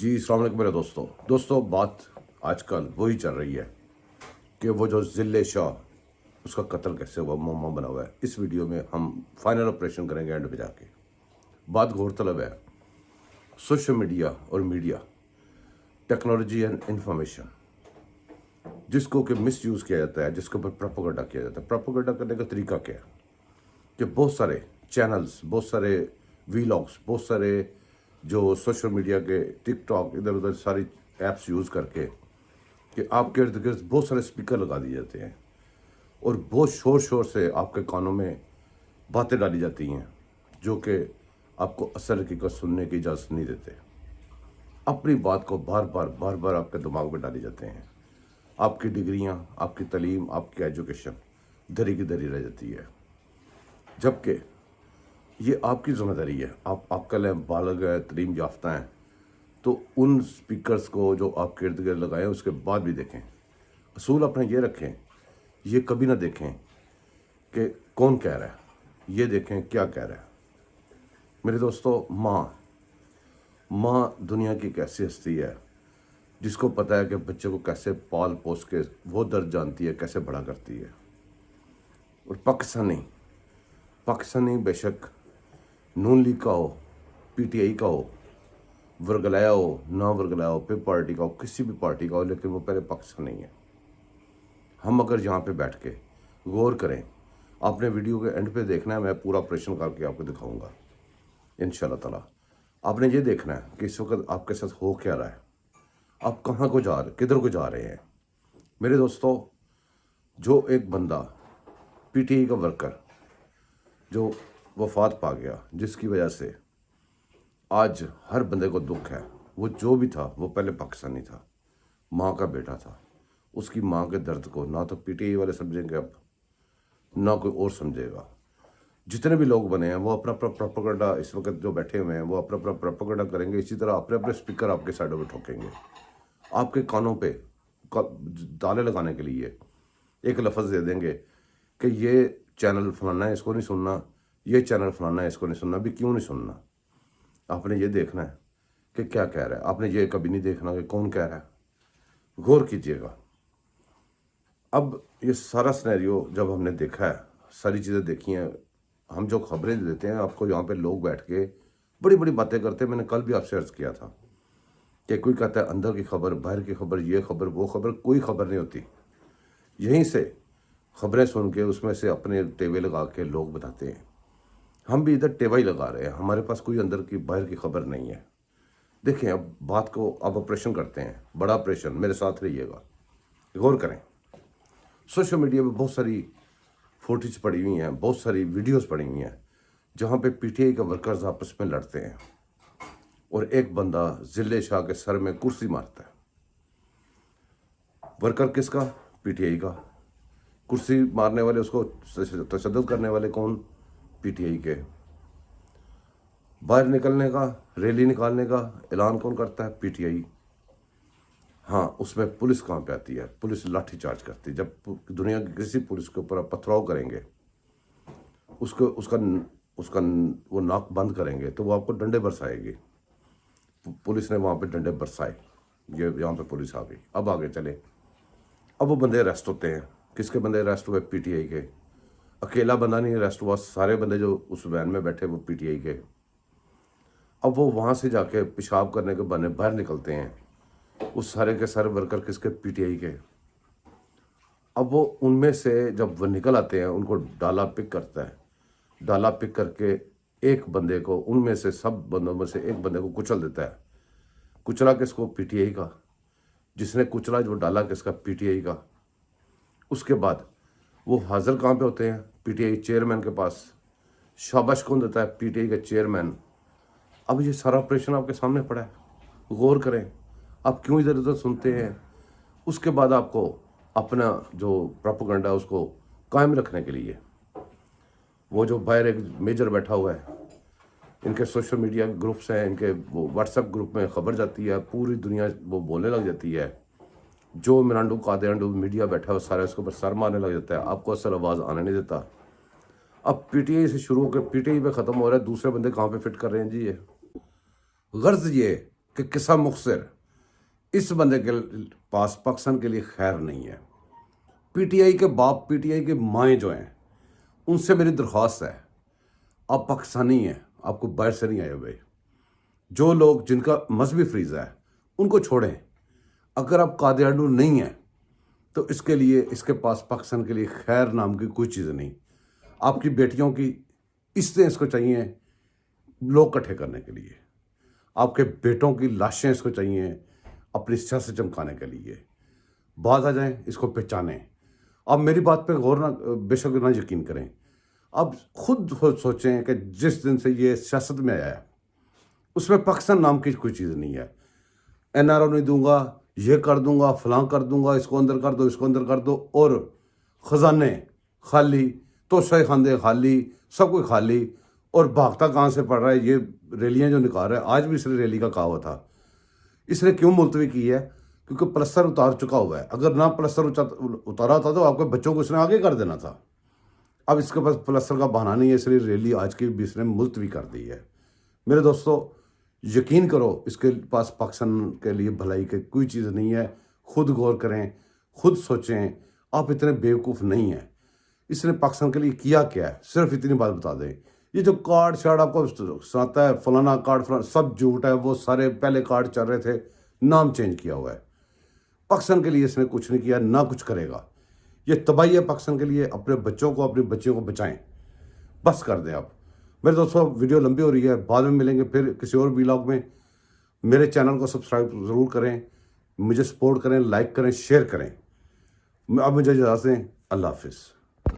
जी अस्सलाम वालेकुम मेरे दोस्तों बात आजकल वही चल रही है कि वो जो ज़िले शाह उसका कत्ल कैसे हुआ, मुअम्मा बना हुआ है। इस वीडियो में हम फाइनल ऑपरेशन करेंगे एंड पे जाके। बात गौरतलब है, सोशल मीडिया और मीडिया, टेक्नोलॉजी एंड इंफॉर्मेशन जिसको कि मिस यूज़ किया जाता है, जिसके ऊपर प्रोपेगेंडा किया जाता है। प्रोपेगेंडा करने का तरीका क्या है कि बहुत सारे चैनल्स, बहुत सारे वीलॉग्स, बहुत सारे जो सोशल मीडिया के टिकटॉक इधर उधर सारी ऐप्स यूज़ करके कि आपके इर्द गिर्द बहुत सारे स्पीकर लगा दिए जाते हैं और बहुत शोर शोर से आपके कानों में बातें डाली जाती हैं जो कि आपको असल हकीकत सुनने की इजाज़त नहीं देते। अपनी बात को बार बार आपके दिमाग में डाली जाते हैं। आपकी डिग्रियां, आपकी तालीम, आपकी एजुकेशन दरी की दरी रह जाती है, जबकि ये आपकी ज़िम्मेदारी है। आप अक्ल हैं, बालग हैं, तलीम याफ्ता हैं, तो उन स्पीकर्स को जो आपके इर्द गिर्द लगाएं उसके बाद भी देखें। असूल अपने ये रखें, ये कभी ना देखें कि कौन कह रहा है, ये देखें क्या कह रहा है। मेरे दोस्तों, माँ दुनिया की एक ऐसी हस्ती है जिसको पता है कि बच्चे को कैसे पाल पोस के वो दर्द जानती है, कैसे बड़ा करती है। और पाकिस्तानी बेशक नून लीग का हो, पीटीआई का हो, वर्गलाया हो, ना वर्गलाया हो, पे पार्टी का हो, किसी भी पार्टी का हो, लेकिन वो पहले पाकिस्तान नहीं है। हम अगर यहाँ पे बैठ के गौर करें, आपने वीडियो के एंड पे देखना है, मैं पूरा ऑपरेशन करके आपको दिखाऊंगा इंशाल्लाह ताला। आपने ये देखना है कि इस वक्त आपके साथ हो क्या रहा है, आप कहाँ को जा रहे, किधर को जा रहे हैं। मेरे दोस्तों, जो एक बंदा पीटीआई का वर्कर जो वफात पा गया, जिसकी वजह से आज हर बंदे को दुख है, वो जो भी था वो पहले पाकिस्तानी था, माँ का बेटा था। उसकी माँ के दर्द को ना तो पीटीआई वाले समझेंगे अब, ना कोई और समझेगा। जितने भी लोग बने हैं वो अपना अपना प्रोपेगेंडा, इस वक्त जो बैठे हुए हैं वो अपना अपना प्रोपेगेंडा करेंगे। इसी तरह अपने अपने स्पीकर आपके साइडों में ठोकेंगे, आपके कानों पे ताले लगाने के लिए एक लफ्ज़ दे देंगे कि ये चैनल फलाना है, इसको नहीं सुनना, ये चैनल फलाना है, इसको नहीं सुनना। भी क्यों नहीं सुनना? आपने ये देखना है कि क्या कह रहा है। आपने ये कभी नहीं देखना कि कौन कह रहा है। गौर कीजिएगा। अब ये सारा सिनेरियो जब हमने देखा है, सारी चीज़ें देखी हैं, हम जो खबरें देते हैं आपको, यहाँ पे लोग बैठ के बड़ी बड़ी बातें करते हैं। मैंने कल भी आपसे अर्ज़ किया था कि कोई कहता है अंदर की खबर, बाहर की खबर, ये खबर, वो खबर, कोई खबर नहीं होती। यहीं से खबरें सुन के उसमें से अपने टेवे लगा के लोग बताते हैं। हम भी इधर टेवा ही लगा रहे हैं, हमारे पास कोई अंदर की बाहर की खबर नहीं है। देखें, अब बात को अब ऑपरेशन करते हैं, बड़ा ऑपरेशन। मेरे साथ रहिएगा, गौर करें। सोशल मीडिया पे बहुत सारी फोटेज पड़ी हुई हैं, बहुत सारी वीडियोस पड़ी हुई हैं जहाँ पे पीटीआई के वर्कर्स आपस में लड़ते हैं और एक बंदा ज़िले शाह के सर में कुर्सी मारता है। वर्कर किसका? पीटीआई का। कुर्सी मारने वाले, उसको तशद्दुद करने वाले कौन? पीटीआई के। बाहर निकलने का, रैली निकालने का ऐलान कौन करता है? पीटीआई। हाँ, उसमें पुलिस कहाँ पे आती है? पुलिस लाठी चार्ज करती है। जब दुनिया की किसी पुलिस के ऊपर आप पथराव करेंगे, उसको उसका उसका वो नाक बंद करेंगे तो वो आपको डंडे बरसाएगी। पुलिस ने वहाँ पे डंडे बरसाए, ये यहाँ पे पुलिस आ गई। अब आगे चले, अब वो बंदे अरेस्ट होते हैं। किसके बंदे अरेस्ट हुए? पीटीआई के। अकेला बंदा नहीं अरेस्ट हुआ, सारे बंदे जो उस वैन में बैठे वो पीटीआई के। अब वो वहाँ से जाके पेशाब करने के बहाने बाहर निकलते हैं। उस सारे के सारे वर्कर किसके? पीटीआई के। अब वो उनमें से जब वो निकल आते हैं, उनको डाला पिक करता है। डाला पिक करके एक बंदे को, उनमें से सब बंदों में से एक बंदे को कुचल देता है। कुचला किसको? पीटीआई का। जिसने कुचला, जो डाला किसका? पीटीआई का। उसके बाद वो हाजिर कहाँ पे होते हैं? पीटीआई चेयरमैन के पास। शाबाश कौन देता है? पीटीआई का चेयरमैन। अब ये सारा ऑपरेशन आपके सामने पड़ा है, गौर करें। आप क्यों इधर उधर सुनते हैं? उसके बाद आपको अपना जो प्रोपेगेंडा है उसको कायम रखने के लिए वो जो बाहर एक मेजर बैठा हुआ है, इनके सोशल मीडिया ग्रुप्स हैं, इनके वो व्हाट्सएप ग्रुप में खबर जाती है, पूरी दुनिया वो बोलने लग जाती है। जो मिरांडू कादेंडू मीडिया बैठा है वो सारे उसके ऊपर सर मारने लग जाता है, आपको असल आवाज़ आने नहीं देता। अब पीटीआई से शुरू होकर पीटीआई पे ख़त्म हो रहा है, दूसरे बंदे कहाँ पे फिट कर रहे हैं जी? ये गर्ज ये کہ قصہ مختصر اس بندے کے پاس پاکستان کے لیے خیر نہیں ہے۔ پی ٹی آئی کے باپ، پی ٹی آئی کے مائیں جو ہیں، ان سے میری درخواست ہے، آپ پاکستانی ہیں، آپ کو باہر سے نہیں آئے ہوئے۔ جو لوگ جن کا مذہبی فریضہ ہے ان کو چھوڑیں۔ اگر آپ قادیانو نہیں ہیں تو اس کے لیے اس کے پاس پاکستان کے لیے خیر نام کی کوئی چیز نہیں۔ آپ کی بیٹیوں کی عزتیں اس کو چاہیے لوگ اکٹھے کرنے کے لیے، آپ کے بیٹوں کی لاشیں اس کو چاہیے اپنی سیاست چمکانے کے لیے۔ بعض آ جائیں، اس کو پہچانیں۔ آپ میری بات پہ غور نہ، بے شک نہ یقین کریں، اب خود سوچیں کہ جس دن سے یہ سیاست میں آیا ہے اس میں پاکستان نام کی کوئی چیز نہیں ہے۔ این آر او نہیں دوں گا، یہ کر دوں گا، فلاں کر دوں گا، اس کو اندر کر دو، اس کو اندر کر دو، اور خزانے خالی، توشہ خاندے خالی، سب کوئی خالی، اور بھاگتا کہاں سے پڑ رہا ہے۔ یہ ریلیاں جو نکال رہا ہے، آج بھی اس نے ریلی کا کہا ہوا تھا، اس نے کیوں ملتوی کی ہے؟ کیونکہ پلستر اتار چکا ہوا ہے۔ اگر نہ پلستر اتارا ہوتا تو آپ کے بچوں کو اس نے آگے کر دینا تھا۔ اب اس کے پاس پلستر کا بہانہ نہیں ہے، اس لیے ریلی آج کی بھی اس نے ملتوی کر دی ہے۔ میرے دوستو، یقین کرو اس کے پاس پاکستان کے لیے بھلائی کی کوئی چیز نہیں ہے۔ خود غور کریں، خود سوچیں، آپ اتنے بیوقوف نہیں ہیں۔ اس نے پاکستان کے لیے کیا ہے، صرف اتنی بات بتا دیں۔ یہ جو کارڈ شارڈ آپ کو سناتا ہے، فلانا کارڈ فلانا، سب جھوٹ ہے۔ وہ سارے پہلے کارڈ چل رہے تھے، نام چینج کیا ہوا ہے۔ پاکستان کے لیے اس نے کچھ نہیں کیا، نہ کچھ کرے گا۔ یہ تباہی ہے پاکستان کے لیے۔ اپنے بچوں کو، اپنی بچیوں کو بچائیں، بس کر دیں آپ۔ میرے دوستوں، ویڈیو لمبی ہو رہی ہے، بعد میں ملیں گے پھر کسی اور ویلاگ میں۔ میرے چینل کو سبسکرائب ضرور کریں، مجھے سپورٹ کریں، لائک کریں، شیئر کریں۔ اب مجھے اجازت دیں، اللہ حافظ۔